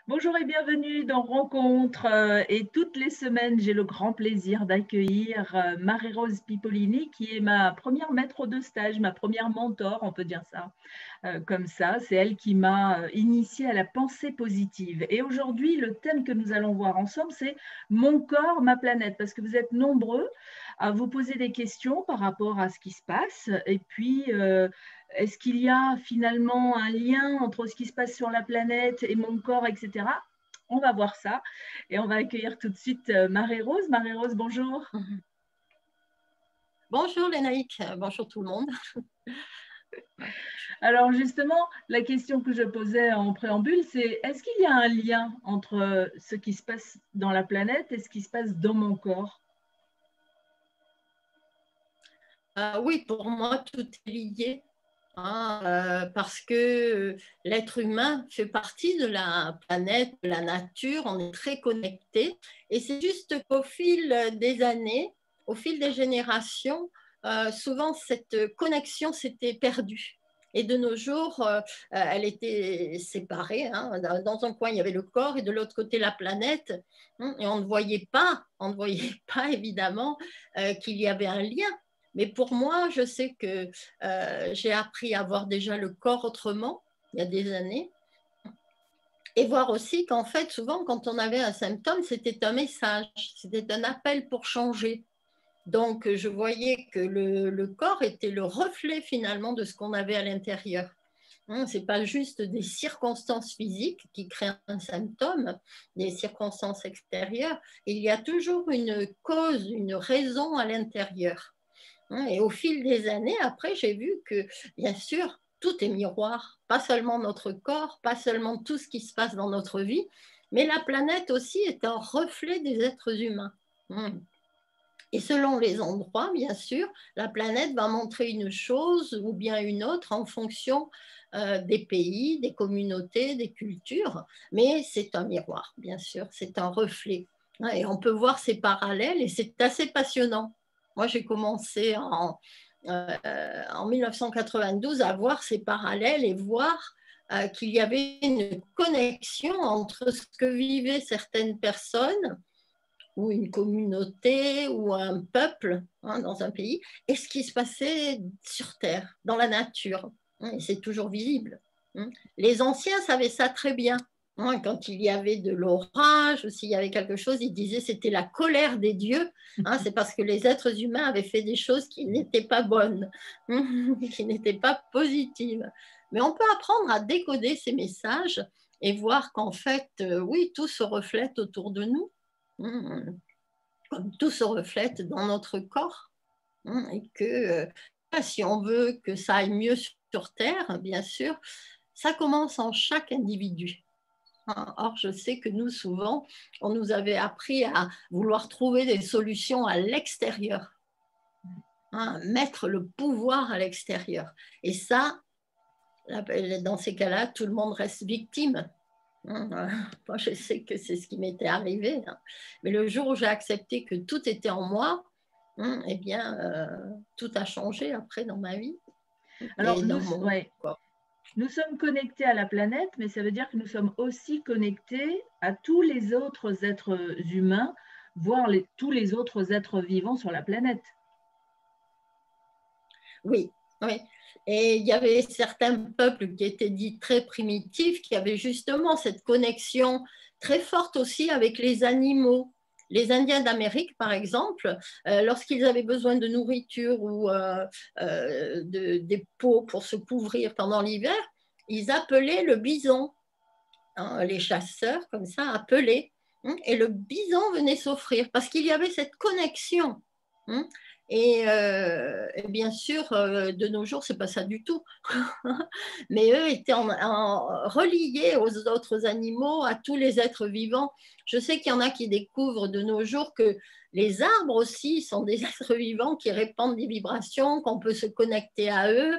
Bonjour et bienvenue dans Rencontre. Et toutes les semaines, j'ai le grand plaisir d'accueillir Marie-Rose Pipolini, qui est ma première maître de stage, ma première mentor, on peut dire ça comme ça. C'est elle qui m'a initiée à la pensée positive. Et aujourd'hui, le thème que nous allons voir ensemble, c'est mon corps, ma planète, parce que vous êtes nombreux à vous poser des questions par rapport à ce qui se passe. Et puis, est-ce qu'il y a finalement un lien entre ce qui se passe sur la planète et mon corps, etc. On va voir ça et on va accueillir tout de suite Marie-Rose. Marie-Rose, bonjour. Bonjour Lénaïque, bonjour tout le monde. Alors justement, la question que je posais en préambule, c'est est-ce qu'il y a un lien entre ce qui se passe dans la planète et ce qui se passe dans mon corps? Oui, pour moi, tout est lié, parce que l'être humain fait partie de la planète, de la nature, on est très connectés. Et c'est juste qu'au fil des années, au fil des générations, souvent cette connexion s'était perdue. Et de nos jours, elle était séparée. Dans un coin, il y avait le corps et de l'autre côté, la planète. Et on ne voyait pas évidemment qu'il y avait un lien. Mais pour moi, je sais que j'ai appris à voir déjà le corps autrement, il y a des années, et voir aussi qu'en fait, souvent, quand on avait un symptôme, c'était un message, c'était un appel pour changer. Donc, je voyais que le corps était le reflet finalement de ce qu'on avait à l'intérieur. Ce n'est pas juste des circonstances physiques qui créent un symptôme, des circonstances extérieures. Il y a toujours une cause, une raison à l'intérieur. Et au fil des années, après, j'ai vu que, bien sûr, tout est miroir, pas seulement notre corps, pas seulement tout ce qui se passe dans notre vie, mais la planète aussi est un reflet des êtres humains. Et selon les endroits, bien sûr, la planète va montrer une chose ou bien une autre en fonction des pays, des communautés, des cultures, mais c'est un miroir, bien sûr, c'est un reflet. Et on peut voir ces parallèles et c'est assez passionnant. Moi, j'ai commencé en 1992 à voir ces parallèles et voir qu'il y avait une connexion entre ce que vivaient certaines personnes ou une communauté ou un peuple dans un pays et ce qui se passait sur Terre, dans la nature. Et c'est toujours visible. Les anciens savaient ça très bien. Quand il y avait de l'orage, ou s'il y avait quelque chose, ils disaient c'était la colère des dieux. C'est parce que les êtres humains avaient fait des choses qui n'étaient pas bonnes, qui n'étaient pas positives. Mais on peut apprendre à décoder ces messages et voir qu'en fait, oui, tout se reflète autour de nous, comme tout se reflète dans notre corps. Et que si on veut que ça aille mieux sur Terre, bien sûr, ça commence en chaque individu. Or, je sais que nous, souvent, on nous avait appris à vouloir trouver des solutions à l'extérieur, mettre le pouvoir à l'extérieur. Et ça, dans ces cas-là, tout le monde reste victime. Moi, je sais que c'est ce qui m'était arrivé. Mais le jour où j'ai accepté que tout était en moi, eh bien, tout a changé après dans ma vie Alors, et dans mon ouais, corps. nous sommes connectés à la planète, mais ça veut dire que nous sommes aussi connectés à tous les autres êtres humains, voire tous les autres êtres vivants sur la planète. Oui, oui. Et il y avait certains peuples qui étaient dits très primitifs, qui avaient justement cette connexion très forte aussi avec les animaux. Les Indiens d'Amérique, par exemple, lorsqu'ils avaient besoin de nourriture ou des peaux pour se couvrir pendant l'hiver, ils appelaient le bison. Les chasseurs, comme ça, appelaient. Et le bison venait s'offrir parce qu'il y avait cette connexion. Et bien sûr, de nos jours, c'est pas ça du tout. Mais eux étaient reliés aux autres animaux, à tous les êtres vivants. Je sais qu'il y en a qui découvrent de nos jours que les arbres aussi sont des êtres vivants qui répandent des vibrations, qu'on peut se connecter à eux,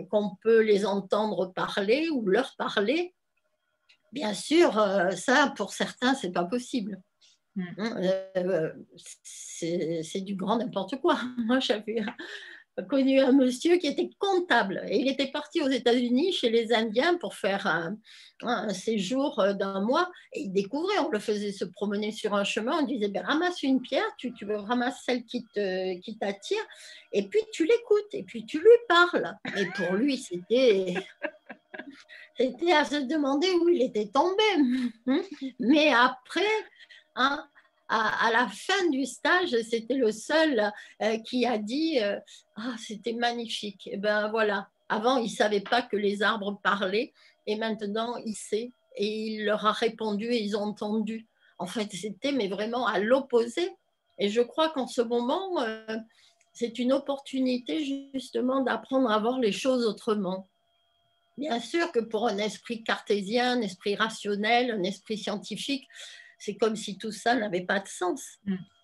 qu'on peut les entendre parler ou leur parler. Bien sûr, ça, pour certains, c'est pas possible. C'est du grand n'importe quoi. Moi, j'avais connu un monsieur qui était comptable. Et il était parti aux États-Unis chez les Indiens pour faire un séjour d'un mois. Et il découvrait, on le faisait se promener sur un chemin, on disait, ben, ramasse une pierre, tu ramasses celle qui t'attire, et puis tu l'écoutes, et puis tu lui parles. Et pour lui, c'était à se demander où il était tombé. Mais après, hein, à la fin du stage, c'était le seul qui a dit ah, c'était magnifique. Et ben voilà. Avant, il ne savait pas que les arbres parlaient, et maintenant, il sait. Et il leur a répondu et ils ont entendu. En fait, c'était mais vraiment à l'opposé. Et je crois qu'en ce moment, c'est une opportunité justement d'apprendre à voir les choses autrement. Bien sûr que pour un esprit cartésien, un esprit rationnel, un esprit scientifique, c'est comme si tout ça n'avait pas de sens.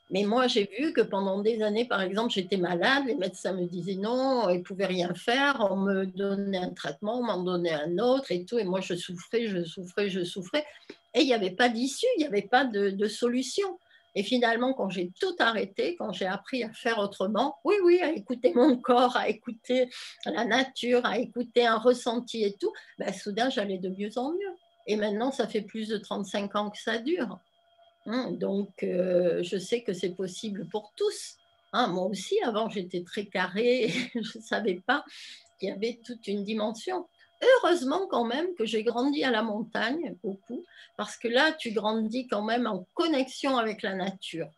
Mais moi, j'ai vu que pendant des années, par exemple, j'étais malade, les médecins me disaient non, ils ne pouvaient rien faire, on me donnait un traitement, on m'en donnait un autre et tout, et moi, je souffrais, et il n'y avait pas d'issue, il n'y avait pas de solution. Et finalement, quand j'ai tout arrêté, quand j'ai appris à faire autrement, oui, à écouter mon corps, à écouter la nature, à écouter un ressenti et tout, ben, soudain, j'allais de mieux en mieux. Et maintenant, ça fait plus de 35 ans que ça dure. Donc, je sais que c'est possible pour tous. Moi aussi, avant, j'étais très carrée, je ne savais pas qu'il y avait toute une dimension. Heureusement quand même que j'ai grandi à la montagne, beaucoup, parce que là, tu grandis quand même en connexion avec la nature.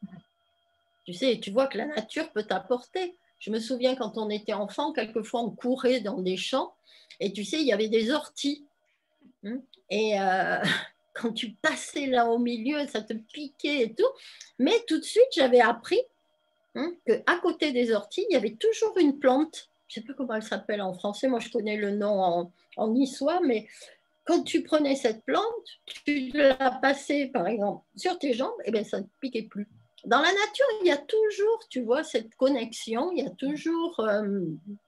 Tu sais, tu vois que la nature peut t'apporter. Je me souviens quand on était enfant, quelquefois on courait dans des champs, et tu sais, il y avait des orties. Et quand tu passais là au milieu, ça te piquait et tout. Mais tout de suite, j'avais appris qu'à côté des orties, il y avait toujours une plante. Je ne sais pas comment elle s'appelle en français. Moi, je connais le nom en niçois, mais quand tu prenais cette plante, tu la passais, par exemple, sur tes jambes, et bien, ça ne te piquait plus. Dans la nature, il y a toujours, tu vois, cette connexion, il y a toujours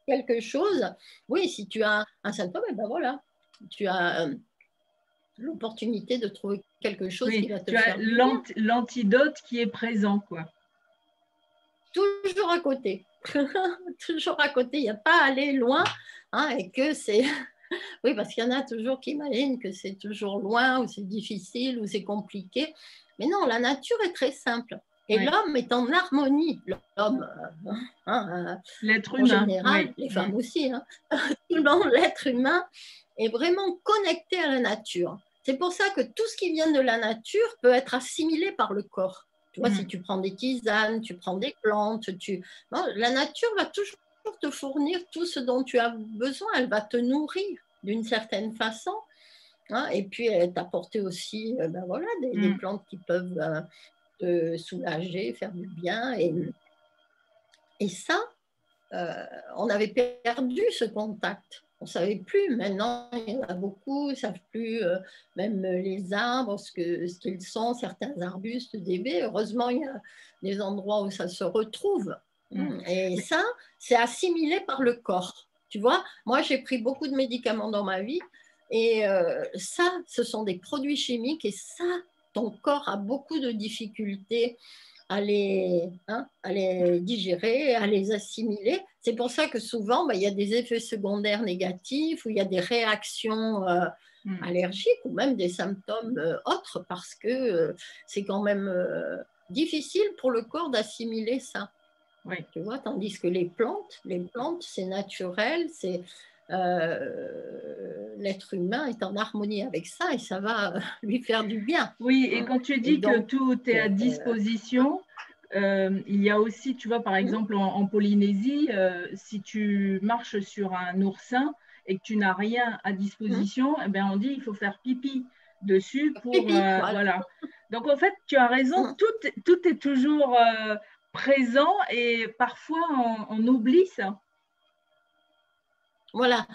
quelque chose. Oui, si tu as un symptôme, et ben voilà, tu as l'opportunité de trouver quelque chose qui va te faire du bien. L'antidote qui est présent, quoi. Toujours à côté. Toujours à côté. Il n'y a pas à aller loin. Et que c'est... Oui, parce qu'il y en a toujours qui imaginent que c'est toujours loin, ou c'est difficile, ou c'est compliqué. Mais non, la nature est très simple. Et l'homme est en harmonie. L'homme, l'être en humain, général, les femmes aussi, tout le monde, l'être humain est vraiment connecté à la nature. C'est pour ça que tout ce qui vient de la nature peut être assimilé par le corps. Tu vois, si tu prends des tisanes, tu prends des plantes, la nature va toujours te fournir tout ce dont tu as besoin. Elle va te nourrir d'une certaine façon. Et puis, t'apporter aussi voilà, des plantes qui peuvent te soulager, faire du bien. Et ça, on avait perdu ce contact. On ne savait plus. Maintenant, il y en a beaucoup, ne savent plus même les arbres, ce qu'ils sont, certains arbustes, des baies. Heureusement, il y a des endroits où ça se retrouve. Et ça, c'est assimilé par le corps. Tu vois, moi, j'ai pris beaucoup de médicaments dans ma vie. Et ça, ce sont des produits chimiques. Et ça, ton corps a beaucoup de difficultés à les digérer, à les assimiler. C'est pour ça que souvent, il y a des effets secondaires négatifs ou il y a des réactions allergiques ou même des symptômes autres parce que c'est quand même difficile pour le corps d'assimiler ça. Oui. Tu vois, tandis que les plantes, c'est naturel, c'est l'être humain est en harmonie avec ça et ça va lui faire du bien. Oui, et quand tu dis que tout est à disposition, il y a aussi, tu vois, par exemple, en Polynésie, si tu marches sur un oursin et que tu n'as rien à disposition, eh bien, on dit il faut faire pipi dessus pour… voilà. Donc, en fait, tu as raison, tout est toujours présent et parfois on oublie ça. Voilà.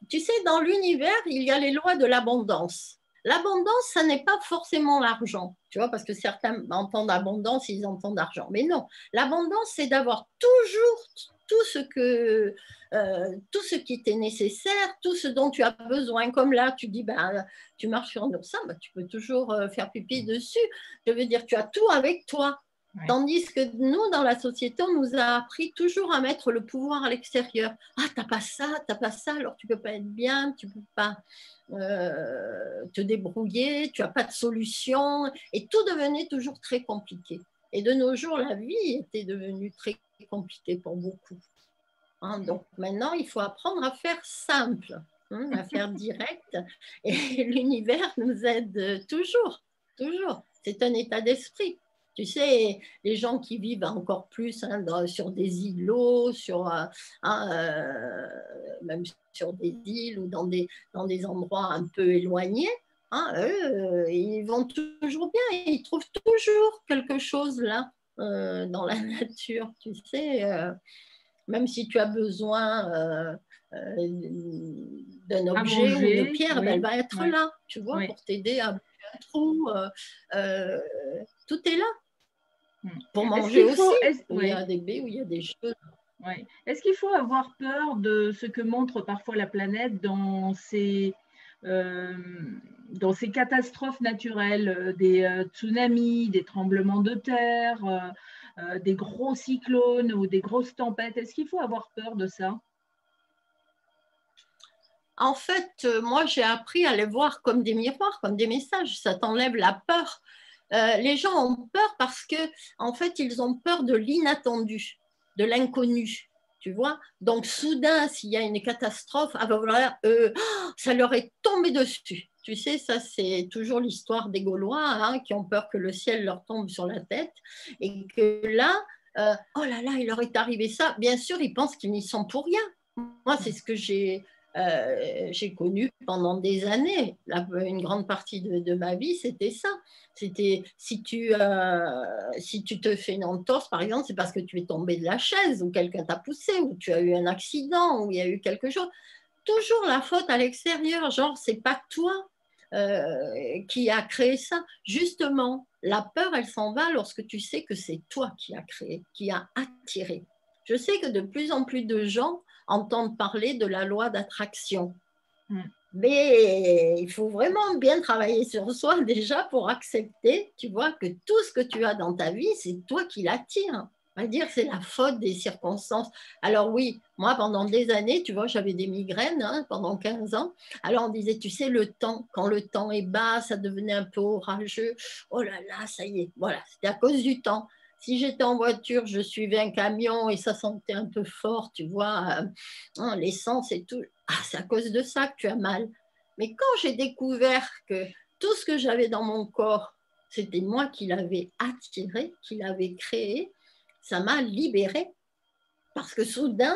Tu sais, dans l'univers, il y a les lois de l'abondance. L'abondance, ça n'est pas forcément l'argent, tu vois, parce que certains entendent abondance, ils entendent argent. Mais non, l'abondance, c'est d'avoir toujours tout ce qui t'est nécessaire, tout ce dont tu as besoin. Comme là, tu dis, tu marches sur un oursin, tu peux toujours faire pipi dessus. Je veux dire, tu as tout avec toi. Ouais. Tandis que nous, dans la société, on nous a appris toujours à mettre le pouvoir à l'extérieur. Ah, t'as pas ça, alors tu peux pas être bien, tu peux pas te débrouiller, tu as pas de solution. Et tout devenait toujours très compliqué. Et de nos jours, la vie était devenue très compliquée pour beaucoup. Hein, donc maintenant, il faut apprendre à faire simple, hein, à faire direct. Et l'univers nous aide toujours, toujours. C'est un état d'esprit. Tu sais, les gens qui vivent encore plus hein, sur des îlots, même sur des îles ou dans des endroits un peu éloignés, hein, eux, ils vont toujours bien. Ils trouvent toujours quelque chose là dans la nature, tu sais. Même si tu as besoin d'un À objet ou une manger, pierre, ben, elle oui, va être oui, là, tu vois, oui. pour t'aider à boucher un trou. Tout est là. Mm. Pour Est-ce manger qu'il aussi, faut, où il y oui, a des baies, où il y a des choses. oui. Est-ce qu'il faut avoir peur de ce que montre parfois la planète euh, dans ces catastrophes naturelles, des tsunamis, des tremblements de terre, des gros cyclones ou des grosses tempêtes? Est-ce qu'il faut avoir peur de ça? En fait, moi, j'ai appris à les voir comme des miroirs, comme des messages. Ça t'enlève la peur. Les gens ont peur parce que, en fait, ils ont peur de l'inattendu, de l'inconnu. Tu vois. Donc, soudain, s'il y a une catastrophe, ah ben voilà, ça leur est tombé dessus. Tu sais, ça, c'est toujours l'histoire des Gaulois hein, qui ont peur que le ciel leur tombe sur la tête et que là, oh là là, il leur est arrivé ça. Bien sûr, ils pensent qu'ils n'y sont pour rien. Moi, c'est ce que j'ai connu pendant des années. Une grande partie de ma vie, c'était ça. C'était si tu te fais une entorse, par exemple, c'est parce que tu es tombé de la chaise ou quelqu'un t'a poussé ou tu as eu un accident ou il y a eu quelque chose. Toujours la faute à l'extérieur, genre c'est pas toi qui a créé ça. Justement, la peur, elle s'en va lorsque tu sais que c'est toi qui a créé, qui a attiré. Je sais que de plus en plus de gens entendent parler de la loi d'attraction. Mm. Mais il faut vraiment bien travailler sur soi déjà pour accepter, tu vois, que tout ce que tu as dans ta vie, c'est toi qui l'attires. On va dire c'est la faute des circonstances. Alors oui, moi pendant des années, tu vois, j'avais des migraines hein, pendant 15 ans. Alors on disait, tu sais, le temps, quand le temps est bas, ça devenait un peu orageux. Oh là là, ça y est, voilà, c'était à cause du temps. Si j'étais en voiture, je suivais un camion et ça sentait un peu fort, tu vois, l'essence et tout. Ah, c'est à cause de ça que tu as mal. Mais quand j'ai découvert que tout ce que j'avais dans mon corps, c'était moi qui l'avais attiré, qui l'avais créé, ça m'a libérée. Parce que soudain,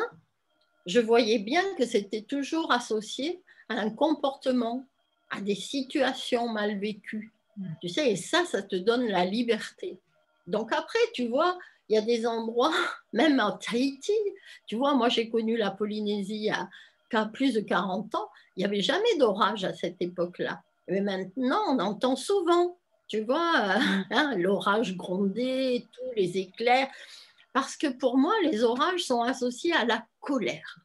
je voyais bien que c'était toujours associé à un comportement, à des situations mal vécues. Tu sais, et ça te donne la liberté. Donc après, tu vois, il y a des endroits, même en Tahiti, tu vois, moi j'ai connu la Polynésie à plus de 40 ans, il n'y avait jamais d'orage à cette époque-là. Mais maintenant, on entend souvent, tu vois, Mm. hein, l'orage gronder, tous les éclairs, parce que pour moi, les orages sont associés à la colère,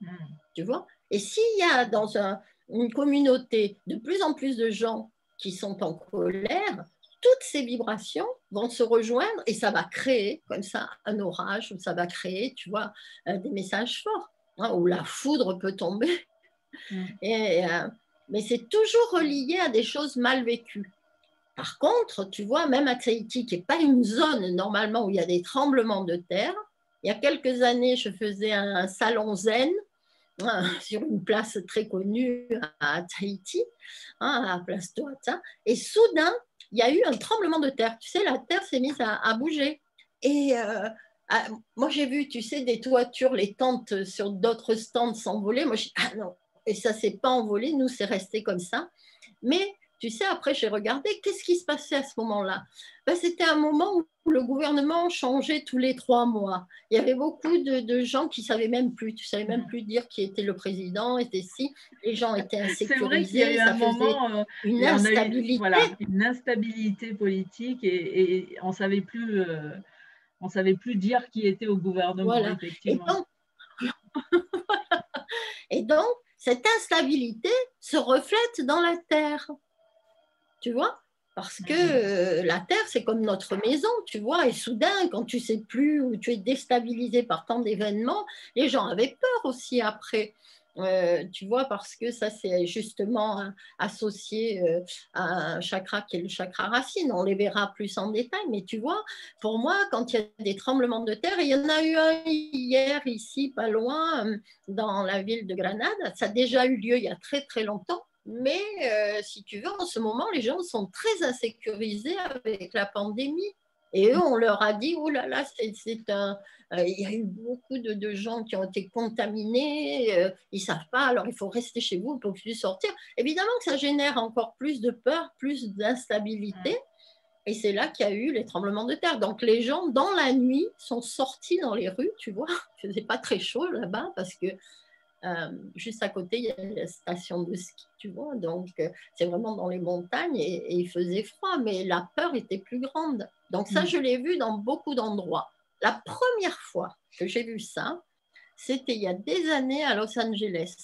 Mm. tu vois. Et s'il y a une communauté de plus en plus de gens qui sont en colère, toutes ces vibrations vont se rejoindre et ça va créer comme ça un orage, ou ça va créer, tu vois, des messages forts, hein, où la foudre peut tomber. Mm. Et, mais c'est toujours relié à des choses mal vécues. Par contre, tu vois, même à Tahiti, qui n'est pas une zone normalement où il y a des tremblements de terre, il y a quelques années, je faisais un salon zen sur une place très connue à Tahiti, hein, à la place Toata, et soudain, il y a eu un tremblement de terre. Tu sais, la terre s'est mise à bouger. Et moi, j'ai vu, tu sais, des toitures, les tentes sur d'autres stands s'envoler. Moi, je dis, ah non, et ça ne s'est pas envolé, nous, c'est resté comme ça. Mais tu sais, après, j'ai regardé, qu'est-ce qui se passait à ce moment-là? Ben, c'était un moment où le gouvernement changeait tous les 3 mois. Il y avait beaucoup de gens qui ne savaient même plus. Tu ne savais même Mm. plus dire qui était le président, était si. Les gens étaient C'est vrai qu'il y a insécurisés, eu un ça faisait moment, une on a eu instabilité. voilà, une instabilité politique et on savait plus dire qui était au gouvernement, Voilà. Et effectivement. donc, et donc, cette instabilité se reflète dans la terre. Tu vois? Parce que la Terre, c'est comme notre maison, tu vois. Et soudain, quand tu sais plus où tu es déstabilisé par tant d'événements, les gens avaient peur aussi après. Tu vois, parce que ça, c'est justement associé à un chakra qui est le chakra racine. On les verra plus en détail, mais tu vois, pour moi, quand il y a des tremblements de terre, il y en a eu un hier ici, pas loin, dans la ville de Grenade. Ça a déjà eu lieu il y a très très longtemps. Mais si tu veux, en ce moment, les gens sont très insécurisés avec la pandémie. Et eux, on leur a dit, oh là là, il y a eu beaucoup de gens qui ont été contaminés, ils ne savent pas, alors il faut rester chez vous, il ne faut plus sortir. Évidemment que ça génère encore plus de peur, plus d'instabilité. Et c'est là qu'il y a eu les tremblements de terre. Donc les gens, dans la nuit, sont sortis dans les rues, tu vois. Il ne faisait pas très chaud là-bas parce que juste à côté, il y a la station de ski, tu vois. Donc c'est vraiment dans les montagnes et il faisait froid, mais la peur était plus grande. Donc ça, je l'ai vu dans beaucoup d'endroits. La première fois que j'ai vu ça, c'était il y a des années à Los Angeles.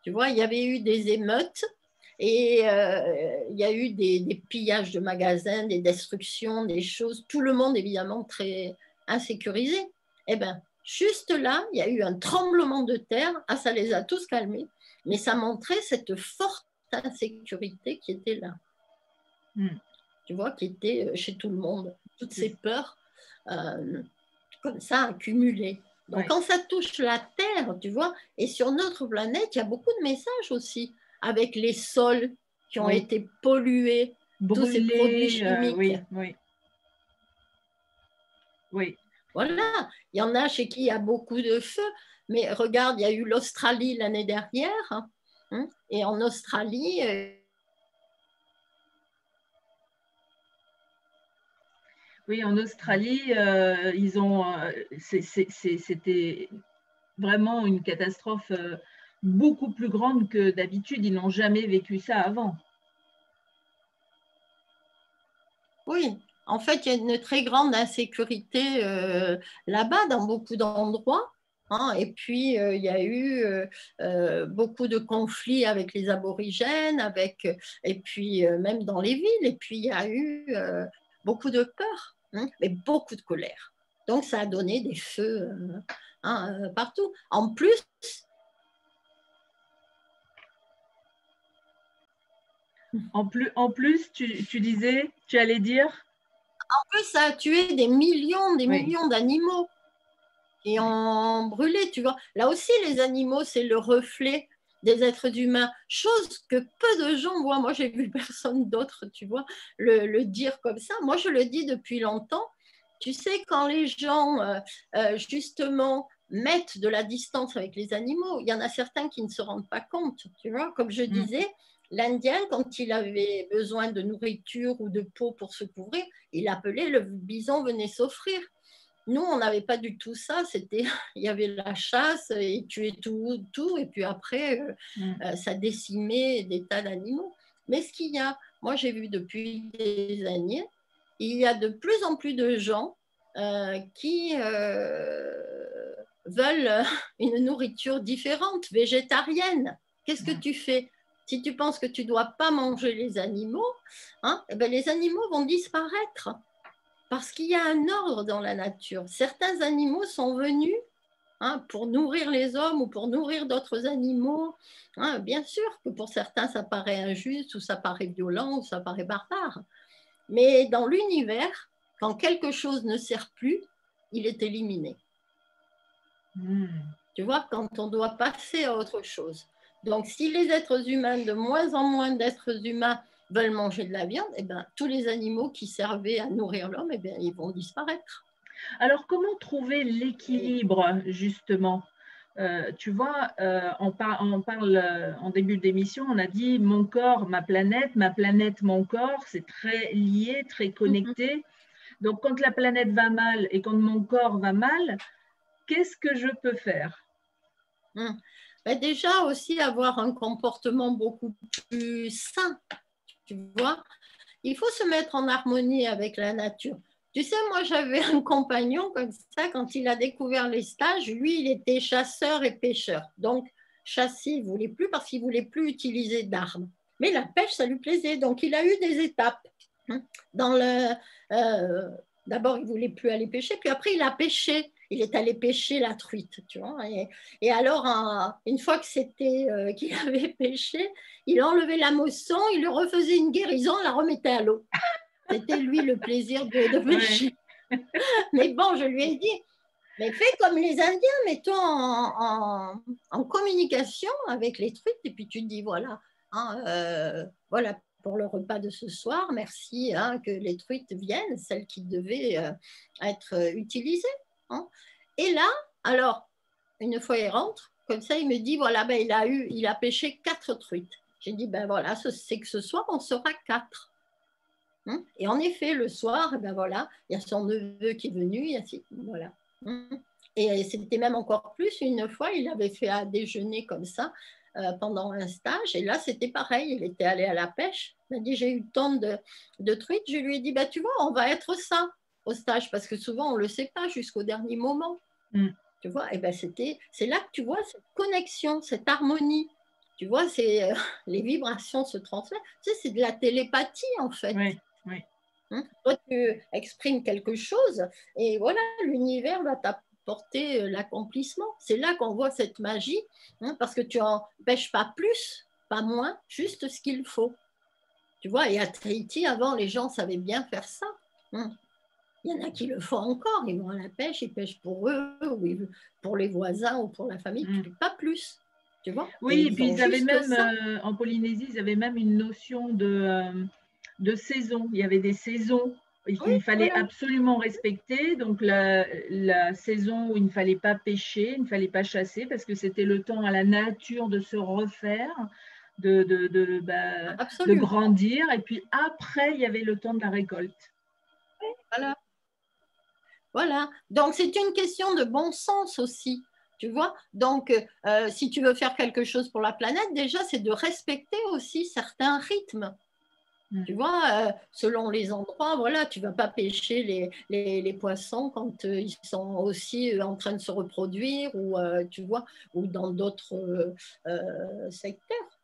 Tu vois, il y avait eu des émeutes et il y a eu des pillages de magasins, des destructions, des choses. Tout le monde, évidemment, très insécurisé. Eh bien, juste là, il y a eu un tremblement de terre. Ah, ça les a tous calmés. Mais ça montrait cette forte insécurité qui était là. Tu vois, qui était chez tout le monde. Toutes ces peurs comme ça accumulées. Donc, quand ça touche la Terre, tu vois, et sur notre planète, il y a beaucoup de messages aussi, avec les sols qui ont été pollués, tous ces produits chimiques. Oui. Voilà, il y en a chez qui il y a beaucoup de feux, mais regarde, il y a eu l'Australie l'année dernière, hein, et en Australie, oui, en Australie, c'était vraiment une catastrophe beaucoup plus grande que d'habitude. Ils n'ont jamais vécu ça avant. Oui, en fait, il y a une très grande insécurité là-bas, dans beaucoup d'endroits. Hein, et puis, il y a eu beaucoup de conflits avec les aborigènes, et puis même dans les villes. Et puis, il y a eu beaucoup de peur, hein, et beaucoup de colère. Donc, ça a donné des feux partout. En plus, tu disais, tu allais dire? En plus, ça a tué des millions d'animaux qui ont brûlé, tu vois. Là aussi, les animaux, c'est le reflet des êtres humains, chose que peu de gens voient. Moi, j'ai vu personne d'autre, tu vois, le dire comme ça. Moi, je le dis depuis longtemps. Tu sais, quand les gens, justement, mettent de la distance avec les animaux, il y en a certains qui ne se rendent pas compte, tu vois. Comme je disais, l'Indien, quand il avait besoin de nourriture ou de peau pour se couvrir, il appelait le bison, venait s'offrir. Nous, on n'avait pas du tout ça. Il y avait la chasse, et tuer tout, et puis après, ça décimait des tas d'animaux. Mais ce qu'il y a, moi j'ai vu depuis des années, il y a de plus en plus de gens qui veulent une nourriture différente, végétarienne. Qu'est-ce que tu fais? Si tu penses que tu ne dois pas manger les animaux, hein, eh ben les animaux vont disparaître. Parce qu'il y a un ordre dans la nature. Certains animaux sont venus pour nourrir les hommes ou pour nourrir d'autres animaux. Bien sûr que pour certains, ça paraît injuste ou ça paraît violent ou ça paraît barbare. Mais dans l'univers, quand quelque chose ne sert plus, il est éliminé. Tu vois, quand on doit passer à autre chose. Donc, si les êtres humains, de moins en moins d'êtres humains veulent manger de la viande, eh ben, tous les animaux qui servaient à nourrir l'homme, eh bien, ils vont disparaître. Alors, comment trouver l'équilibre, justement? Tu vois, on parle en début d'émission, on a dit mon corps, ma planète, mon corps, c'est très lié, très connecté. Donc, quand la planète va mal et quand mon corps va mal, qu'est-ce que je peux faire? Ben déjà aussi avoir un comportement beaucoup plus sain, tu vois. Il faut se mettre en harmonie avec la nature. Tu sais, moi j'avais un compagnon comme ça, quand il a découvert les stages, lui il était chasseur et pêcheur. Donc chasser, il ne voulait plus parce qu'il ne voulait plus utiliser d'armes. Mais la pêche, ça lui plaisait. Donc, il a eu des étapes. Dans le, euh, D'abord, il ne voulait plus aller pêcher, puis après, il a pêché. Il est allé pêcher la truite, tu vois. Et alors, une fois que c'était qu'il avait pêché, il enlevait la moisson, il lui refaisait une guérison, la remettait à l'eau. C'était lui le plaisir de pêcher. Ouais. Mais bon, je lui ai dit, mais fais comme les Indiens, mets-toi en communication avec les truites, et puis tu te dis, voilà, voilà pour le repas de ce soir, merci que les truites viennent, celles qui devaient être utilisées. Hein. Et là, alors, une fois il rentre, comme ça, il me dit, voilà, ben, il a pêché 4 truites. J'ai dit, ben voilà, c'est que ce soir, on sera 4. Et en effet, le soir, ben voilà, il y a son neveu qui est venu, voilà. Et c'était même encore plus, une fois, il avait fait un déjeuner comme ça pendant un stage, et là, c'était pareil, il était allé à la pêche, il m'a dit, j'ai eu tant de truites, je lui ai dit, bah, tu vois, on va être ça au stage, parce que souvent, on ne le sait pas jusqu'au dernier moment. Tu vois, et ben c'est là que tu vois cette connexion, cette harmonie. Tu vois, les vibrations se transmettent. Tu sais, c'est de la télépathie, en fait. Oui, oui. Toi, tu exprimes quelque chose et voilà, l'univers va t'apporter l'accomplissement. C'est là qu'on voit cette magie, parce que tu n'en pêches pas plus, pas moins, juste ce qu'il faut. Tu vois, et à Tahiti, avant, les gens savaient bien faire ça. Il y en a qui le font encore, ils vont à la pêche, ils pêchent pour eux, ou pour les voisins, ou pour la famille, pas plus. Tu vois. Oui, et puis ils avaient même, en Polynésie, ils avaient même une notion de saison. Il y avait des saisons qu'il fallait absolument respecter. Donc, la saison où il ne fallait pas pêcher, il ne fallait pas chasser, parce que c'était le temps à la nature de se refaire, de grandir. Et puis après, il y avait le temps de la récolte. Voilà. Voilà. Donc, c'est une question de bon sens aussi. Tu vois, donc si tu veux faire quelque chose pour la planète, déjà, c'est de respecter aussi certains rythmes. Tu vois, selon les endroits, voilà, tu ne vas pas pêcher les poissons quand ils sont aussi en train de se reproduire ou, tu vois, ou dans d'autres secteurs,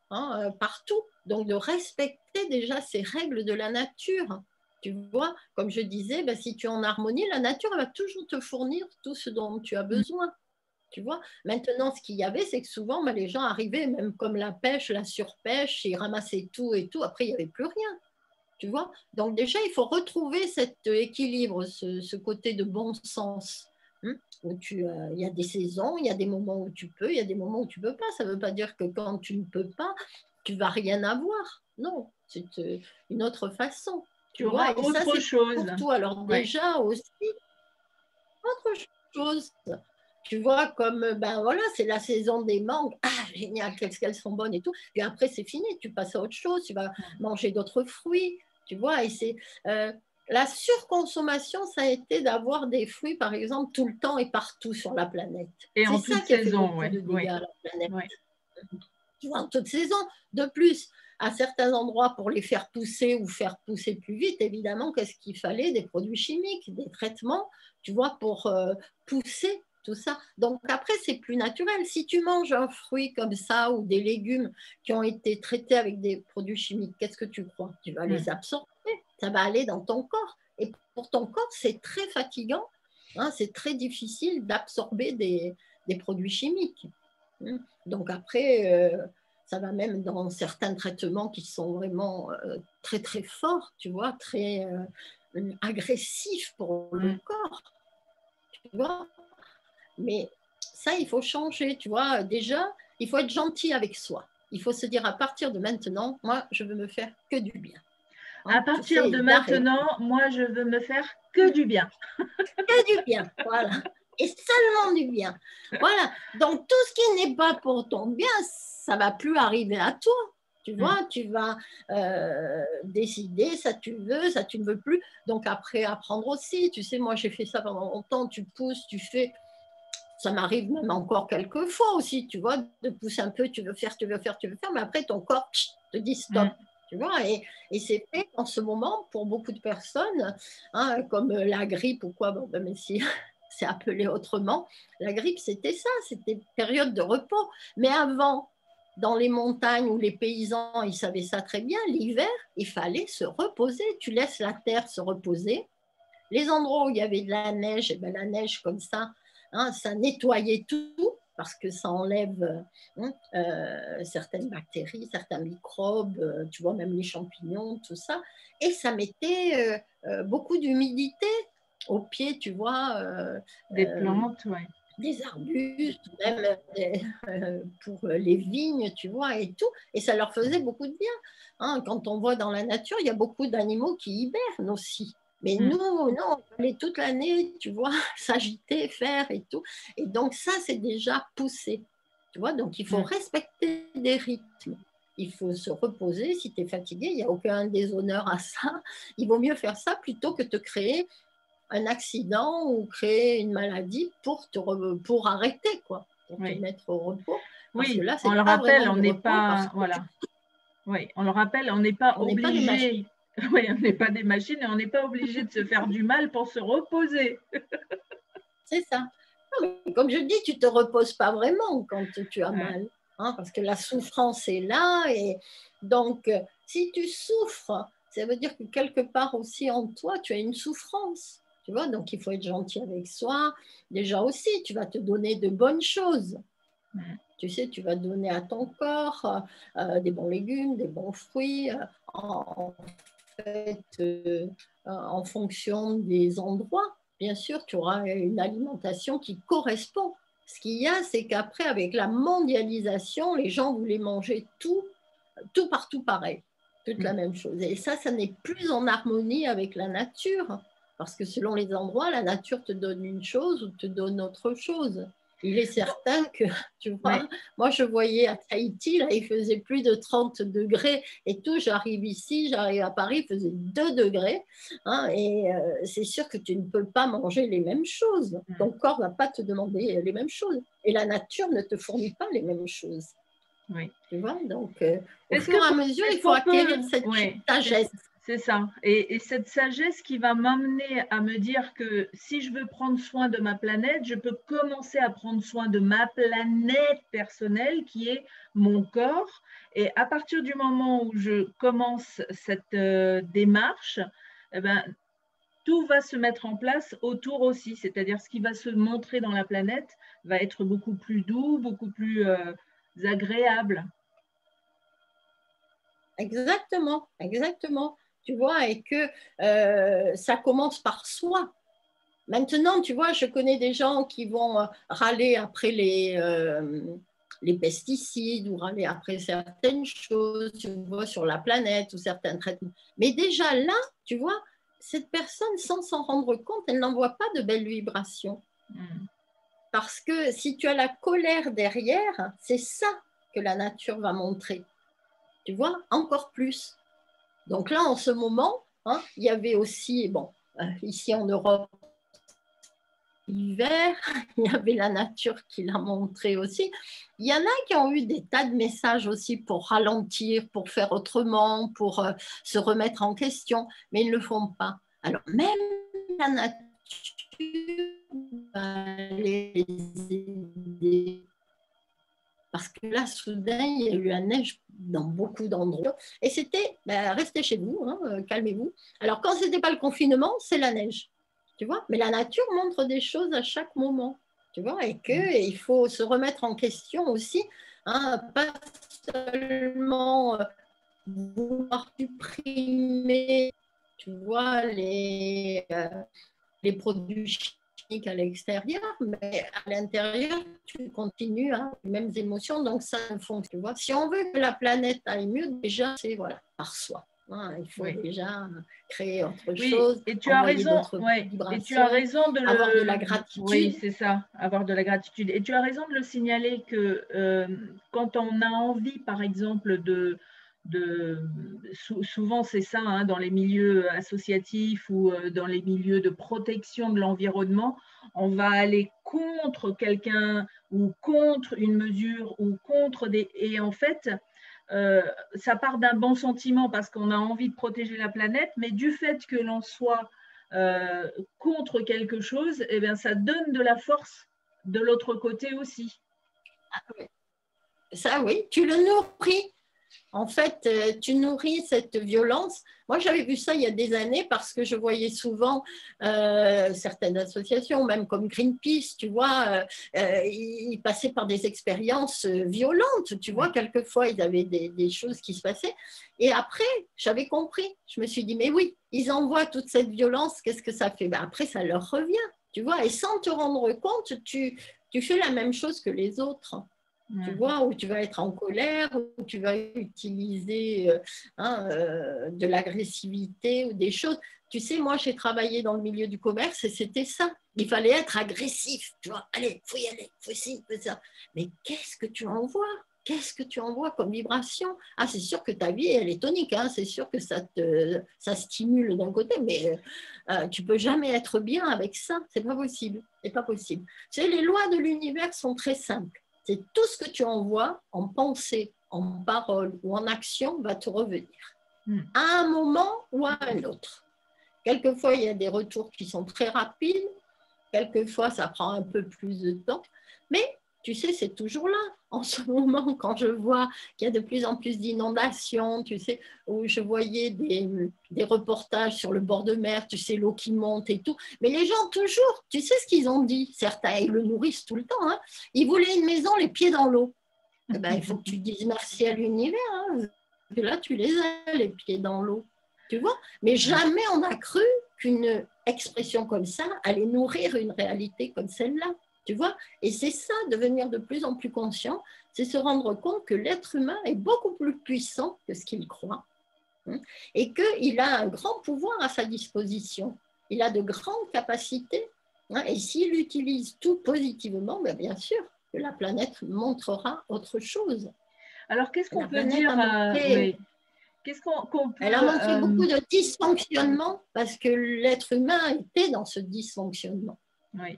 partout. Donc, de respecter déjà ces règles de la nature. Tu vois, comme je disais, ben, si tu es en harmonie, la nature elle va toujours te fournir tout ce dont tu as besoin. Tu vois, maintenant, ce qu'il y avait, c'est que souvent, ben, les gens arrivaient, même comme la pêche, la surpêche, ils ramassaient tout et tout, après, il n'y avait plus rien. Tu vois, donc déjà, il faut retrouver cet équilibre, ce côté de bon sens. Où il y a des saisons, il y a des moments où tu peux, il y a des moments où tu ne peux pas. Ça ne veut pas dire que quand tu ne peux pas, tu ne vas rien avoir. Non, c'est une autre façon. Tu auras vois, et ça, autre chose. Pour tout. Alors déjà aussi, autre chose. Tu vois, comme, ben voilà, c'est la saison des mangues. Ah, génial, qu'est-ce qu'elles sont bonnes et tout. Et après, c'est fini, tu passes à autre chose, tu vas manger d'autres fruits, tu vois. Et c'est la surconsommation, ça a été d'avoir des fruits, par exemple, tout le temps et partout sur la planète. Et en c'est ça toute qui a fait saison, beaucoup de dégâts à la planète. Tu vois, en toute saison. De plus, à certains endroits, pour les faire pousser ou faire pousser plus vite, évidemment, qu'est-ce qu'il fallait? Des produits chimiques, des traitements, tu vois, pour pousser tout ça. Donc après, c'est plus naturel. Si tu manges un fruit comme ça ou des légumes qui ont été traités avec des produits chimiques, qu'est-ce que tu crois? Tu vas les absorber, ça va aller dans ton corps. Et pour ton corps, c'est très fatigant, c'est très difficile d'absorber des produits chimiques. Donc après, ça va même dans certains traitements qui sont vraiment très très forts, tu vois, très agressifs pour le corps. Tu vois. Mais ça, il faut changer, tu vois. Déjà, il faut être gentil avec soi. Il faut se dire à partir de maintenant, moi, je veux me faire que du bien. À partir de maintenant, moi, je veux me faire que du bien. Que du bien, voilà. Et seulement du bien. Voilà. Donc, tout ce qui n'est pas pour ton bien, ça ne va plus arriver à toi. Tu vois, tu vas décider, ça tu veux, ça tu ne veux plus. Donc, après, apprendre aussi. Tu sais, moi, j'ai fait ça pendant longtemps. Tu pousses, tu fais. Ça m'arrive même encore quelques fois aussi, tu vois, de pousser un peu, tu veux faire, mais après ton corps te dit stop, tu vois, et c'est fait en ce moment pour beaucoup de personnes, comme la grippe ou quoi, bon, même si c'est appelé autrement, la grippe c'était ça, c'était période de repos, mais avant, dans les montagnes où les paysans, ils savaient ça très bien, l'hiver, il fallait se reposer. Tu laisses la terre se reposer. Les endroits où il y avait de la neige, et bien la neige comme ça, hein, ça nettoyait tout parce que ça enlève certaines bactéries, certains microbes, tu vois, même les champignons, tout ça. Et ça mettait beaucoup d'humidité au pied, tu vois, Des plantes, ouais. des arbustes, même pour les vignes, tu vois, et tout. Et ça leur faisait beaucoup de bien. Hein, quand on voit dans la nature, il y a beaucoup d'animaux qui hibernent aussi. Mais nous, non, on fallait toute l'année, tu vois, s'agiter, faire et tout. Et donc ça, c'est déjà poussé. Tu vois, donc il faut respecter des rythmes. Il faut se reposer. Si tu es fatigué, il n'y a aucun déshonneur à ça. Il vaut mieux faire ça plutôt que te créer un accident ou créer une maladie pour arrêter, quoi, pour te mettre au repos. Parce que Oui, là, on c'est le pas rappelle, vraiment on du n'est repos pas, parce que voilà. Oui, on le rappelle, on n'est pas on n'est pas des machines. obligé. Oui, on n'est pas des machines et on n'est pas obligé de se faire du mal pour se reposer. C'est ça. Non, mais comme je dis, tu te reposes pas vraiment quand tu as mal, hein, parce que la souffrance est là. Et donc, si tu souffres, ça veut dire que quelque part aussi en toi, tu as une souffrance. Tu vois, donc il faut être gentil avec soi. Déjà aussi, tu vas te donner de bonnes choses. Tu sais, tu vas donner à ton corps des bons légumes, des bons fruits, en fait, en fonction des endroits. Bien sûr, tu auras une alimentation qui correspond. Ce qu'il y a, c'est qu'après, avec la mondialisation, les gens voulaient manger tout partout pareil, toute la même chose. Et ça n'est plus en harmonie avec la nature, parce que selon les endroits, la nature te donne une chose ou te donne autre chose. Il est certain que, tu vois, moi je voyais à Tahiti, là, il faisait plus de 30 degrés et tout. J'arrive ici, j'arrive à Paris, il faisait 2 degrés. Hein, et c'est sûr que tu ne peux pas manger les mêmes choses. Ton corps ne va pas te demander les mêmes choses. Et la nature ne te fournit pas les mêmes choses. Oui. Tu vois, donc au Est-ce fur et à mesure, il faut acquérir cette sagesse. C'est ça. Et cette sagesse qui va m'amener à me dire que si je veux prendre soin de ma planète, je peux commencer à prendre soin de ma planète personnelle qui est mon corps. Et à partir du moment où je commence cette démarche, eh ben, tout va se mettre en place autour aussi. C'est-à-dire ce qui va se montrer dans la planète va être beaucoup plus doux, beaucoup plus agréable. Exactement, exactement. Tu vois, et que ça commence par soi. Maintenant, tu vois, je connais des gens qui vont râler après les pesticides ou râler après certaines choses, tu vois, sur la planète ou certains traitements. Mais déjà là, tu vois, cette personne, sans s'en rendre compte, elle n'envoie pas de belles vibrations. Parce que si tu as la colère derrière, c'est ça que la nature va montrer. Tu vois, encore plus. Donc là, en ce moment, hein, il y avait aussi, bon, ici en Europe, l'hiver, il y avait la nature qui l'a montré aussi. Il y en a qui ont eu des tas de messages aussi pour ralentir, pour faire autrement, pour se remettre en question, mais ils ne le font pas. Alors même la nature va les aider. Parce que là, soudain, il y a eu la neige dans beaucoup d'endroits. Et c'était, restez chez vous, hein, calmez-vous. Alors, quand ce n'était pas le confinement, c'est la neige. Tu vois, mais la nature montre des choses à chaque moment. Tu vois, et qu'il faut se remettre en question aussi. Hein, pas seulement vouloir supprimer, tu vois, les produits chimiques à l'extérieur, mais à l'intérieur, tu continues à les mêmes émotions, donc ça fonctionne. Tu vois. Si on veut que la planète aille mieux, déjà, c'est voilà, par soi. Hein, il faut déjà créer autre chose, Et tu as envoyer raison, d'autres et tu as vibrations, raison de avoir de la le, oui, gratitude. c'est ça, avoir de la gratitude. Et tu as raison de le signaler que quand on a envie, par exemple, souvent c'est ça, hein, dans les milieux associatifs ou dans les milieux de protection de l'environnement, on va aller contre quelqu'un ou contre une mesure ou contre des, et en fait, ça part d'un bon sentiment parce qu'on a envie de protéger la planète, mais du fait que l'on soit contre quelque chose, eh bien, ça donne de la force de l'autre côté aussi. ça, oui, tu le nourris. En fait, tu nourris cette violence. Moi, j'avais vu ça il y a des années parce que je voyais souvent certaines associations, même comme Greenpeace, tu vois, ils passaient par des expériences violentes, tu vois, quelquefois, ils avaient des choses qui se passaient. Et après, j'avais compris. Je me suis dit, mais oui, ils envoient toute cette violence, qu'est-ce que ça fait? Ben, après, ça leur revient, tu vois, et sans te rendre compte, tu fais la même chose que les autres. Tu vois, où tu vas être en colère, où tu vas utiliser de l'agressivité ou des choses. Tu sais, moi, j'ai travaillé dans le milieu du commerce et c'était ça. Il fallait être agressif, tu vois. Allez, il faut y aller, il faut ci, il faut ça. Mais qu'est-ce que tu envoies? Qu'est-ce que tu envoies comme vibration? Ah, c'est sûr que ta vie, elle est tonique, hein. C'est sûr que ça stimule d'un côté, mais tu ne peux jamais être bien avec ça. C'est pas possible. C'est pas possible. Tu sais, les lois de l'univers sont très simples. C'est tout ce que tu envoies en pensée, en parole ou en action va te revenir à un moment ou à un autre. Quelquefois, il y a des retours qui sont très rapides, quelquefois, ça prend un peu plus de temps, mais tu sais, c'est toujours là. En ce moment, quand je vois qu'il y a de plus en plus d'inondations, tu sais, où je voyais des reportages sur le bord de mer, tu sais, l'eau qui monte et tout. Mais les gens, toujours, tu sais ce qu'ils ont dit, certains, ils le nourrissent tout le temps, hein, ils voulaient une maison les pieds dans l'eau. Eh ben, il faut que tu dises merci à l'univers, hein, parce que là, tu les as, les pieds dans l'eau. Tu vois? Mais jamais on a cru qu'une expression comme ça allait nourrir une réalité comme celle-là. Tu vois? Et c'est ça, devenir de plus en plus conscient, c'est se rendre compte que l'être humain est beaucoup plus puissant que ce qu'il croit, hein, et qu'il a un grand pouvoir à sa disposition. Il a de grandes capacités, hein, et s'il utilise tout positivement, bien sûr que la planète montrera autre chose. Alors, qu'est-ce qu'on peut dire oui. Qu'est-ce qu'on peut, Elle a montré beaucoup de dysfonctionnement parce que l'être humain était dans ce dysfonctionnement. Oui.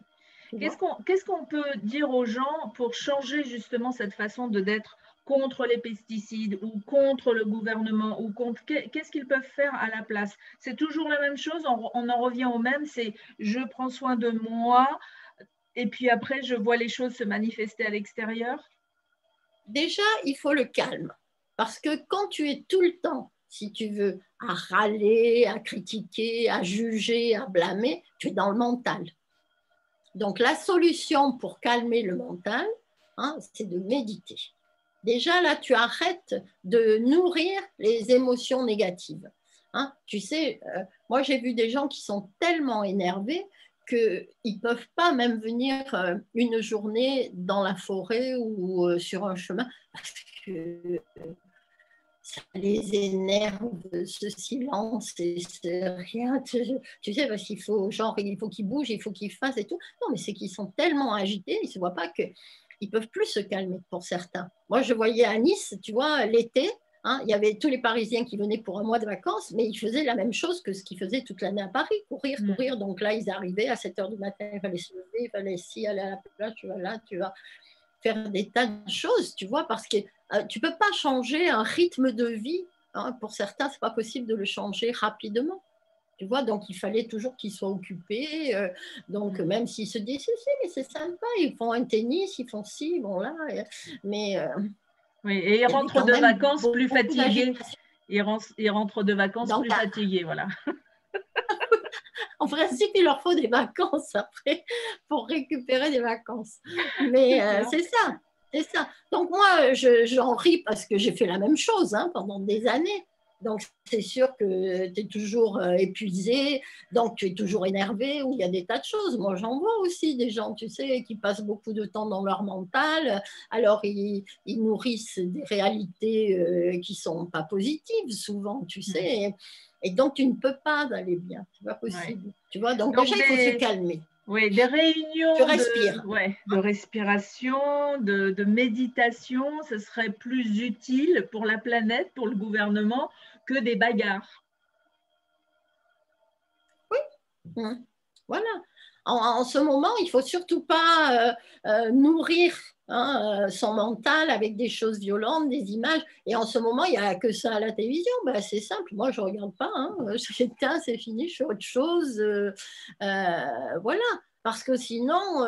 Qu'est-ce qu'on peut dire aux gens pour changer justement cette façon d'être contre les pesticides ou contre le gouvernement ou contre qu'est-ce qu'ils peuvent faire à la place? C'est toujours la même chose, on en revient au même, c'est je prends soin de moi et puis après je vois les choses se manifester à l'extérieur. Déjà, il faut le calme parce que quand tu es tout le temps, si tu veux, à râler, à critiquer, à juger, à blâmer, tu es dans le mental. Donc la solution pour calmer le mental, hein, c'est de méditer. Déjà là, tu arrêtes de nourrir les émotions négatives. Hein, tu sais, moi j'ai vu des gens qui sont tellement énervés qu'ils ne peuvent pas même venir une journée dans la forêt ou sur un chemin parce que ça les énerve, ce silence, c'est rien. Tu sais, parce qu'il faut, genre, il faut qu'ils bougent, il faut qu'ils fassent et tout. Non, mais c'est qu'ils sont tellement agités, ils ne se voient pas qu'ils ne peuvent plus se calmer pour certains. Moi, je voyais à Nice, tu vois, l'été, hein, il y avait tous les Parisiens qui venaient pour un mois de vacances, mais ils faisaient la même chose que ce qu'ils faisaient toute l'année à Paris, courir, courir. Donc là, ils arrivaient à 7 h du matin, il fallait se lever, il fallait aller à la plage, tu vas là, tu vas faire des tas de choses, tu vois, parce que tu ne peux pas changer un rythme de vie. Hein, pour certains, ce n'est pas possible de le changer rapidement. Tu vois, donc il fallait toujours qu'ils soient occupés. Donc même s'ils se disent, si, mais c'est sympa, ils font un tennis, ils font ci, bon là. Mais. Oui, et ils rentrent de vacances plus fatigués. Ils rentrent de vacances plus fatigués, voilà. En principe, il leur faut des vacances après pour récupérer des vacances. Mais c'est ça, c'est ça. Donc moi, j'en ris parce que j'ai fait la même chose pendant des années. Donc c'est sûr que tu es toujours épuisé, donc tu es toujours énervé, ou il y a des tas de choses. Moi, j'en vois aussi des gens, tu sais, qui passent beaucoup de temps dans leur mental. Alors, ils nourrissent des réalités qui ne sont pas positives souvent, tu sais. Et donc, tu ne peux pas aller bien. Ce n'est pas possible. Ouais. Tu vois, donc déjà, il faut se calmer. Oui, des réunions de respiration, de méditation, ce serait plus utile pour la planète, pour le gouvernement, que des bagarres. Oui, voilà. En ce moment, il ne faut surtout pas nourrir son mental avec des choses violentes, des images. Et en ce moment, il n'y a que ça à la télévision. Ben, c'est simple. Moi, je ne regarde pas. J'éteins, c'est fini, je fais autre chose. Voilà. parce que sinon,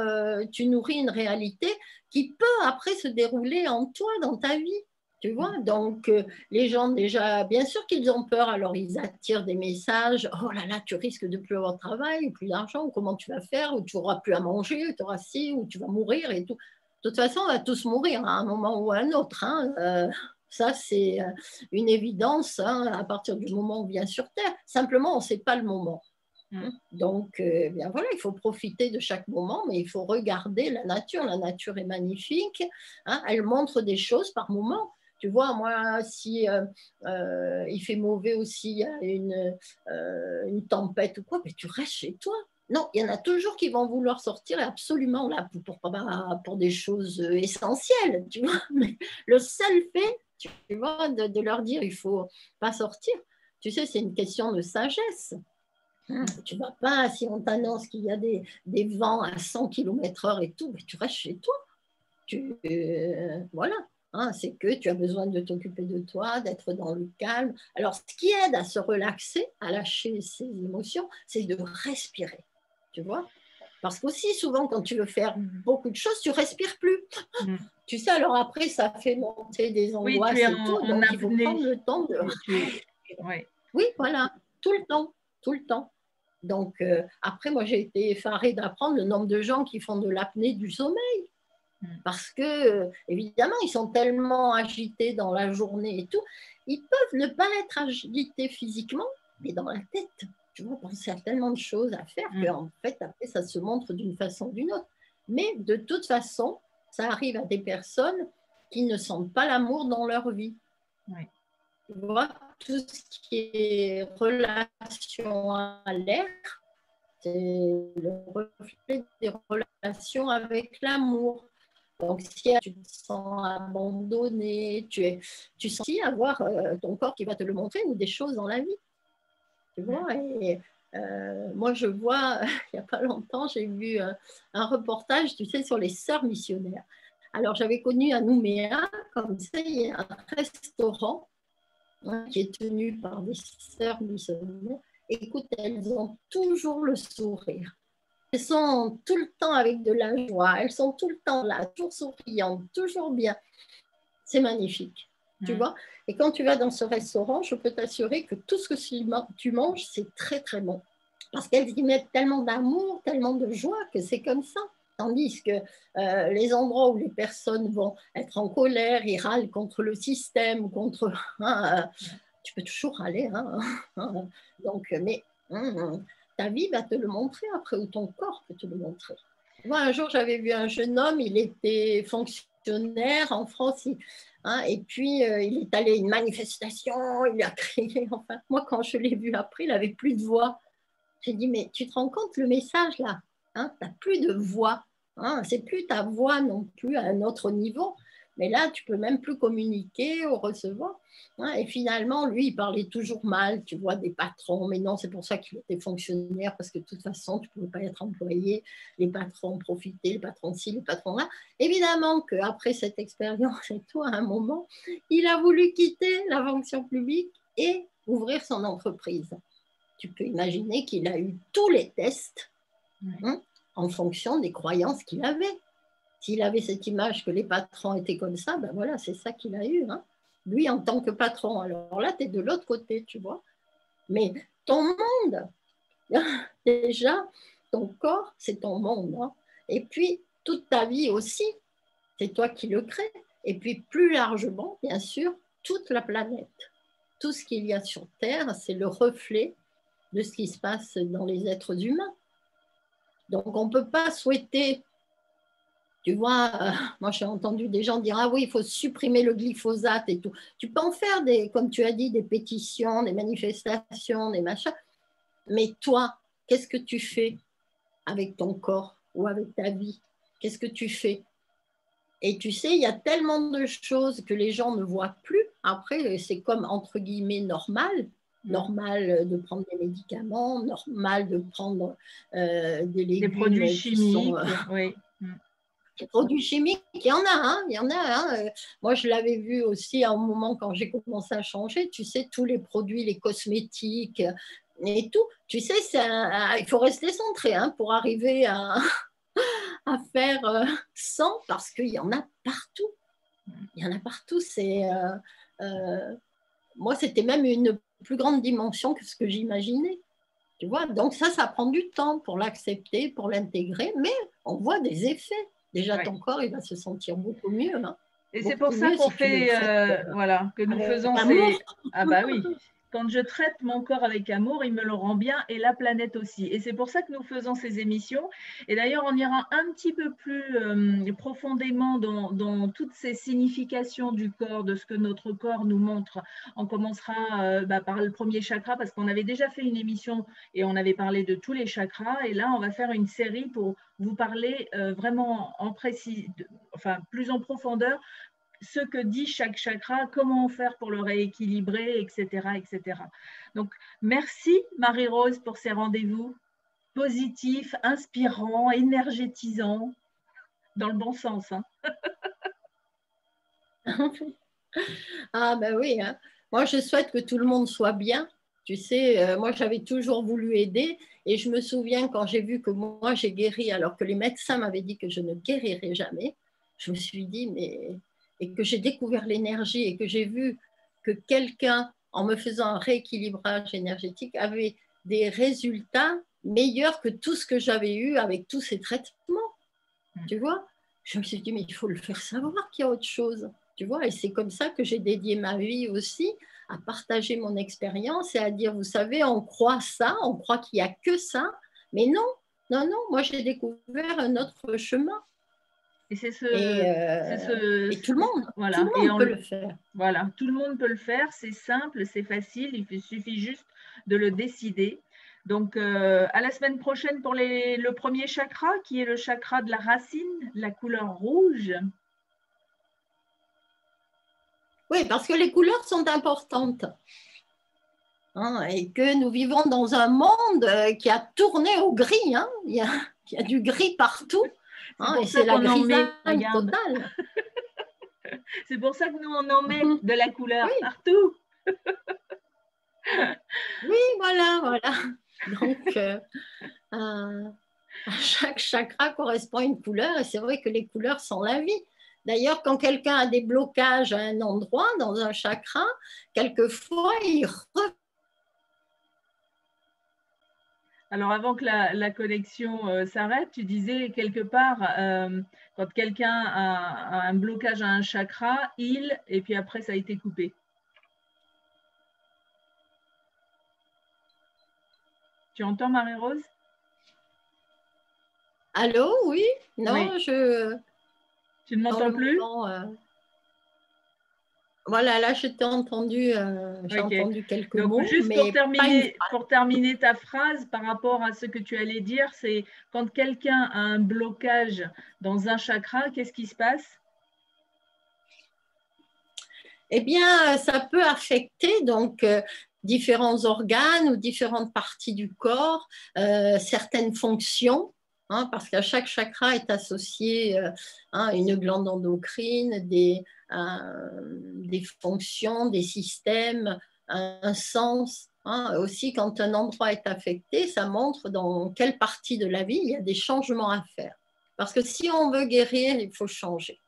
tu nourris une réalité qui peut après se dérouler en toi, dans ta vie. Tu vois, donc les gens déjà, bien sûr qu'ils ont peur, alors ils attirent des messages, oh là là, tu risques de plus avoir de travail, ou plus d'argent, ou comment tu vas faire, ou tu n'auras plus à manger, tu auras ci, ou tu vas mourir et tout. De toute façon, on va tous mourir à un moment ou à un autre. Hein. Ça, c'est une évidence hein, à partir du moment où on vient sur Terre. Simplement, on ne sait pas le moment. Donc, bien voilà, il faut profiter de chaque moment, mais il faut regarder la nature. La nature est magnifique. Hein, elle montre des choses par moment. Tu vois, moi, si il fait mauvais aussi, il y a une tempête ou quoi, mais tu restes chez toi. Non, il y en a toujours qui vont vouloir sortir absolument là pour des choses essentielles, tu vois. Mais le seul fait, tu vois, de leur dire il ne faut pas sortir, tu sais, c'est une question de sagesse. Tu ne vas pas, si on t'annonce qu'il y a des vents à 100 km/h et tout, mais tu restes chez toi. Voilà. Hein, c'est que tu as besoin de t'occuper de toi, d'être dans le calme. Alors, ce qui aide à se relaxer, à lâcher ses émotions, c'est de respirer. Tu vois? Parce qu'aussi, souvent, quand tu veux faire beaucoup de choses, tu ne respires plus. Tu sais, alors après, ça fait monter des angoisses oui, et tout. Donc, il faut prendre le temps de... Ouais. Oui, voilà, tout le temps, tout le temps. Donc, après, moi, j'ai été effarée d'apprendre le nombre de gens qui font de l'apnée du sommeil. Parce que, évidemment, ils sont tellement agités dans la journée et tout, ils peuvent ne pas être agités physiquement, mais dans la tête. Tu vois, penser à tellement de choses à faire qu'en fait, après, ça se montre d'une façon ou d'une autre. Mais de toute façon, ça arrive à des personnes qui ne sentent pas l'amour dans leur vie. Oui. Tu vois, tout ce qui est relation à l'air, c'est le reflet des relations avec l'amour. Donc, si tu te sens abandonné, tu sens aussi avoir ton corps qui va te le montrer ou des choses dans la vie. Tu vois, et moi, je vois, il n'y a pas longtemps, j'ai vu un reportage, tu sais, sur les sœurs missionnaires. Alors, j'avais connu à Nouméa, comme ça, il y a un restaurant qui est tenu par des sœurs missionnaires. Écoute, elles ont toujours le sourire. Elles sont tout le temps avec de la joie, elles sont tout le temps là, toujours souriantes, toujours bien. C'est magnifique, tu vois. Et quand tu vas dans ce restaurant, je peux t'assurer que tout ce que tu manges, c'est très, très bon. Parce qu'elles y mettent tellement d'amour, tellement de joie que c'est comme ça. Tandis que les endroits où les personnes vont être en colère, ils râlent contre le système, contre... tu peux toujours râler. Donc, mais ta vie va te le montrer après, ou ton corps peut te le montrer. Moi, un jour, j'avais vu un jeune homme, il était fonctionnaire en France, et puis il est allé à une manifestation, il a crié. Enfin, moi, quand je l'ai vu après, il n'avait plus de voix. J'ai dit, mais tu te rends compte le message là, tu n'as plus de voix. C'est plus ta voix non plus à un autre niveau. Mais là, tu peux même plus communiquer ou recevoir. Et finalement, lui, il parlait toujours mal, tu vois, des patrons. Mais non, c'est pour ça qu'il était fonctionnaire, parce que de toute façon, tu ne pouvais pas être employé. Les patrons profitaient, les patrons ci, les patrons là. Évidemment qu'après cette expérience et tout, à un moment, il a voulu quitter la fonction publique et ouvrir son entreprise. Tu peux imaginer qu'il a eu tous les tests en fonction des croyances qu'il avait. S'il avait cette image que les patrons étaient comme ça, ben voilà, c'est ça qu'il a eu. Lui, en tant que patron, alors là, tu es de l'autre côté, tu vois. Mais ton monde, déjà, ton corps, c'est ton monde. Et puis, toute ta vie aussi, c'est toi qui le crée. Et puis, plus largement, bien sûr, toute la planète. Tout ce qu'il y a sur Terre, c'est le reflet de ce qui se passe dans les êtres humains. Donc, on ne peut pas souhaiter, tu vois, moi j'ai entendu des gens dire, ah oui, il faut supprimer le glyphosate et tout. Tu peux en faire, comme tu as dit, des pétitions, des manifestations, des machins, mais toi, qu'est-ce que tu fais avec ton corps ou avec ta vie? Qu'est-ce que tu fais? Et tu sais, il y a tellement de choses que les gens ne voient plus. Après, c'est comme, entre guillemets, normal de prendre des médicaments, normal de prendre des légumes des produits chimiques, oui. Des produits chimiques, il y en a, il y en a. Moi, je l'avais vu aussi à un moment quand j'ai commencé à changer, tu sais, tous les produits, les cosmétiques, et tout. Tu sais, il faut rester centré hein, pour arriver à faire 100 parce qu'il y en a partout. Il y en a partout. Moi, c'était même une plus grande dimension que ce que j'imaginais. Tu vois, donc ça prend du temps pour l'accepter, pour l'intégrer, mais on voit des effets. Déjà, Ouais. ton corps, il va se sentir beaucoup mieux. Hein. Et c'est pour Beaucoup ça mieux qu'on si tu le fait, traites voilà, que nous avec faisons amour. ces… Ah bah oui, quand je traite mon corps avec amour, il me le rend bien et la planète aussi. Et c'est pour ça que nous faisons ces émissions. Et d'ailleurs, on ira un petit peu plus profondément dans toutes ces significations du corps, de ce que notre corps nous montre. On commencera par le premier chakra parce qu'on avait déjà fait une émission et on avait parlé de tous les chakras. Et là, on va faire une série pour vous parler vraiment en précis, enfin plus en profondeur ce que dit chaque chakra, comment faire pour le rééquilibrer, etc., etc. Donc, merci Marie-Rose pour ces rendez-vous positifs, inspirants, énergétisants, dans le bon sens. Hein. Ah ben oui, hein. Moi je souhaite que tout le monde soit bien. Tu sais, moi j'avais toujours voulu aider et je me souviens quand j'ai vu que moi j'ai guéri alors que les médecins m'avaient dit que je ne guérirais jamais, je me suis dit mais et que j'ai découvert l'énergie et que j'ai vu que quelqu'un en me faisant un rééquilibrage énergétique avait des résultats meilleurs que tout ce que j'avais eu avec tous ces traitements. Tu vois, je me suis dit mais il faut le faire savoir qu'il y a autre chose. Tu vois, et c'est comme ça que j'ai dédié ma vie aussi à partager mon expérience et à dire, vous savez, on croit ça, on croit qu'il n'y a que ça, mais non, non, non, moi j'ai découvert un autre chemin. Et c'est Et tout voilà, le monde peut le faire. Voilà, tout le monde peut le faire, c'est simple, c'est facile, il suffit juste de le décider. Donc, à la semaine prochaine pour le premier chakra, qui est le chakra de la racine, la couleur rouge. Oui, parce que les couleurs sont importantes. Hein, et que nous vivons dans un monde qui a tourné au gris. Hein. Il y a du gris partout. Hein, et c'est la grisaille totale. C'est pour ça que nous, on en met de la couleur oui. partout. Oui, voilà, voilà. Donc, chaque chakra correspond à une couleur et c'est vrai que les couleurs sont la vie. D'ailleurs, quand quelqu'un a des blocages à un endroit, dans un chakra, quelquefois, il Alors, avant que la connexion s'arrête, tu disais quelque part, quand quelqu'un a un blocage à un chakra, et puis après, ça a été coupé. Tu entends, Marie-Rose? Allô, oui? Non, oui. je… Tu ne m'entends plus? Voilà, là, je t'ai entendu, j'ai entendu quelques mots, juste mais pour terminer ta phrase par rapport à ce que tu allais dire, c'est quand quelqu'un a un blocage dans un chakra, qu'est-ce qui se passe? Eh bien, ça peut affecter donc différents organes ou différentes parties du corps, certaines fonctions. Hein, parce qu'à chaque chakra est associé une glande endocrine, des fonctions, des systèmes, un sens. Hein. Aussi, quand un endroit est affecté, ça montre dans quelle partie de la vie il y a des changements à faire. Parce que si on veut guérir, il faut changer.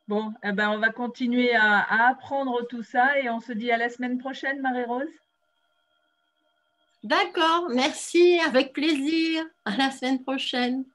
Bon, eh ben, on va continuer à apprendre tout ça et on se dit à la semaine prochaine, Marie-Rose. D'accord, merci, avec plaisir. À la semaine prochaine.